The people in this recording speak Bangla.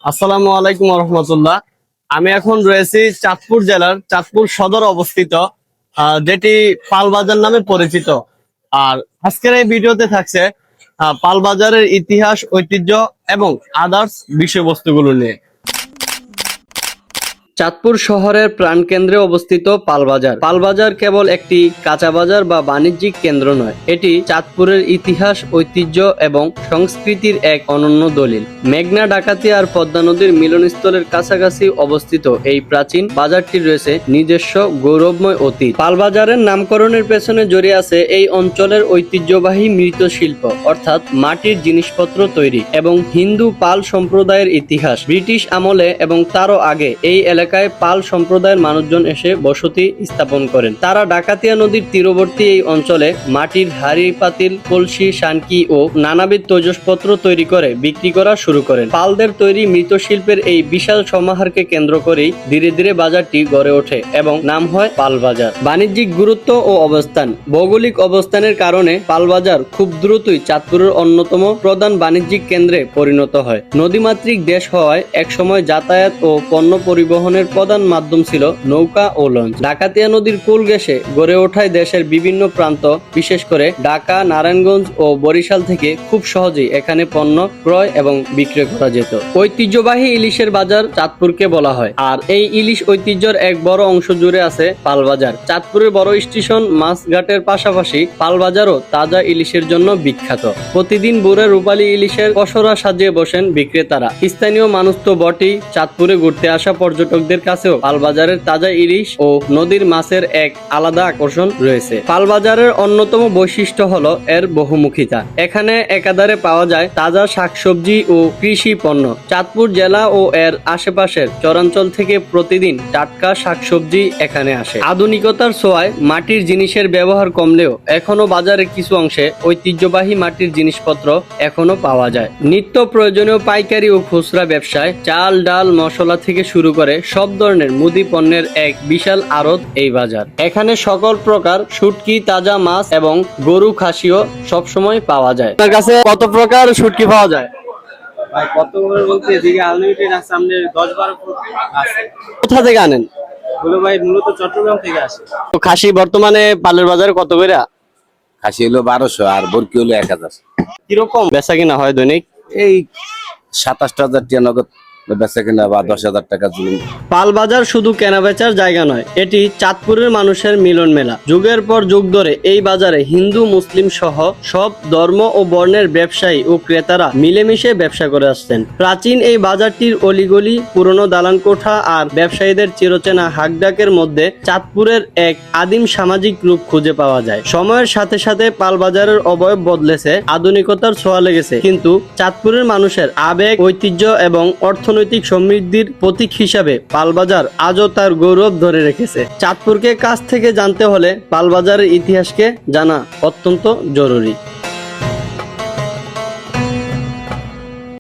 আসসালামু আলাইকুম রহমতুল্লাহ। আমি এখন রয়েছি চাঁদপুর জেলার চাঁদপুর সদর অবস্থিত, যেটি পালবাজার নামে পরিচিত। আর আজকের এই ভিডিওতে থাকছে পালবাজারের ইতিহাস, ঐতিহ্য এবং আদার্স বিষয়বস্তুগুলো নিয়ে। চাঁদপুর শহরের প্রাণকেন্দ্রে অবস্থিত পালবাজার। পালবাজার কেবল একটি কাঁচা বাজার বা বাণিজ্যিক কেন্দ্র নয়, এটি চাঁদপুরের ইতিহাস, ঐতিহ্য এবং সংস্কৃতির এক অনন্য দলিল। মেঘনা, ডাকাতি আর পদ্মা নদীর মিলনস্থলের কাছাকাছি অবস্থিত এই প্রাচীন বাজারটি রয়েছে নিজস্ব গৌরবময় অতীত। পালবাজারের নামকরণের পেছনে জড়িয়ে আছে এই অঞ্চলের ঐতিহ্যবাহী মৃৎশিল্প, অর্থাৎ মাটির জিনিসপত্র তৈরি, এবং হিন্দু পাল সম্প্রদায়ের ইতিহাস। ব্রিটিশ আমলে এবং তারও আগে এই এলাকায় পাল সম্প্রদায়ের মানুষজন এসে বসতি স্থাপন করেন। তারা ডাকাতিয়া নদীর তীরবর্তী এই অঞ্চলে মাটির হাড়ি, পাতিল, কলসি, শানকি ও নানাবিধ তৈজসপত্র তৈরি করে বিক্রি করা শুরু করেন। পালদের তৈরি মৃৎশিল্পের এই বিশাল সমাহারকে কেন্দ্র করেই ধীরে ধীরে বাজারটি গড়ে ওঠে এবং নাম হয় পালবাজার। বাণিজ্যিক গুরুত্ব ও অবস্থান। ভৌগোলিক অবস্থানের কারণে পালবাজার খুব দ্রুতই চাঁদপুরের অন্যতম প্রধান বাণিজ্যিক কেন্দ্রে পরিণত হয়। নদীমাতৃক দেশ হওয়ায় একসময় যাতায়াত ও পণ্য পরিবহনের প্রধান মাধ্যম ছিল নৌকা ও লঞ্চ। ডাকাতিয়া নদীর কুল ঘেঁষে গড়ে ওঠায় দেশের বিভিন্ন প্রান্ত, বিশেষ করে ঢাকা, নারায়ণগঞ্জ ও বরিশাল থেকে খুব সহজেই এখানে পণ্য ক্রয় এবং বিক্রয় করা যেত। ঐতিহ্যবাহী ইলিশের বাজার চাঁদপুরকে বলা হয়, আর এই ইলিশ ঐতিহ্যের এক বড় অংশ জুড়ে আছে পালবাজার। চাঁদপুরের বড় স্টেশন মাছঘাটের পাশাপাশি পালবাজারও তাজা ইলিশের জন্য বিখ্যাত। প্রতিদিন ভোরে রূপালী ইলিশের পসরা সাজিয়ে বসেন বিক্রেতারা। স্থানীয় মানুষ তো বটেই, চাঁদপুরে ঘুরতে আসা পর্যটকদের কাছেও পালবাজারের তাজা ইলিশ ও নদীর মাছের এক আলাদা আকর্ষণ রয়েছে। পালবাজারের অন্যতম বৈশিষ্ট্য হলো এর বহুমুখিতা। এখানে একাধারে পাওয়া যায় তাজা শাকসবজি ও কৃষি পণ্য। চাঁদপুর জেলা ও এর আশেপাশের চরাঞ্চল থেকে প্রতিদিন টাটকা শাকসবজি এখানে আসে। আধুনিকতার ছোঁয়ায় মাটির জিনিসের ব্যবহার কমলেও এখনো বাজারের কিছু অংশে ঐতিহ্যবাহী মাটির জিনিসপত্র এখনো পাওয়া যায়। নিত্য প্রয়োজনীয় পাইকারি ও খুচরা ব্যবসায় চাল, ডাল, মশলা থেকে শুরু করে সব ধরনের মুদি পণ্যের এক বিশাল আড়ত এই বাজার। এখানে সকল প্রকার শুটকি, তাজা মাছ এবং গরু, খাসিও সবসময় পাওয়া যায়। আপনার কাছে কত প্রকার শুটকি পাওয়া যায়? ভাই কত করে বলতে এদিকে আনলিমিটেড আছে, সামনে 10-12 ফুট আছে। কোথা থেকে আনেন? হলো ভাই মূলত চট্টগ্রাম থেকে আসে। তো খাসি বর্তমানে পালের বাজারে কত করে? খাসি হলো 1200 আর বরকি হলো 1000। কিরকম বেচা কিনা হয় দৈনিক? এই 27,000 টাকা নগদ বেচা কিনা বা 10,000 টাকা জুলুম। পালবাজার শুধু কেনাবেচার জায়গা নয়, এটি চাঁদপুরের মানুষের মিলন মেলা। যুগের পর যুগ ধরে এই বাজারে হিন্দু, মুসলিম সহ সব ধর্ম ও বর্ণের ব্যবসায়ী ও ক্রেতারা মিলেমিশে ব্যবসা করে আসছেন। প্রাচীন এই বাজারটির অলিগলি, পুরনো দালান কোঠা আর ব্যবসায়ীদের চিরচেনা হাকডাকের মধ্যে চাঁদপুরের এক আদিম সামাজিক রূপ খুঁজে পাওয়া যায়। সময়ের সাথে সাথে পালবাজারের অবয়ব বদলেছে, আধুনিকতার ছোঁয়া লেগেছে, কিন্তু চাঁদপুরের মানুষের আবেগ, ঐতিহ্য এবং অর্থনৈতিক সমৃদ্ধির প্রতীক হিসাবে পালবাজার আজও তার গৌরব ধরে রেখেছে। চাঁদপুরকে কাছ থেকে জানতে হলে পালবাজারের ইতিহাসকে জানা অত্যন্ত জরুরি।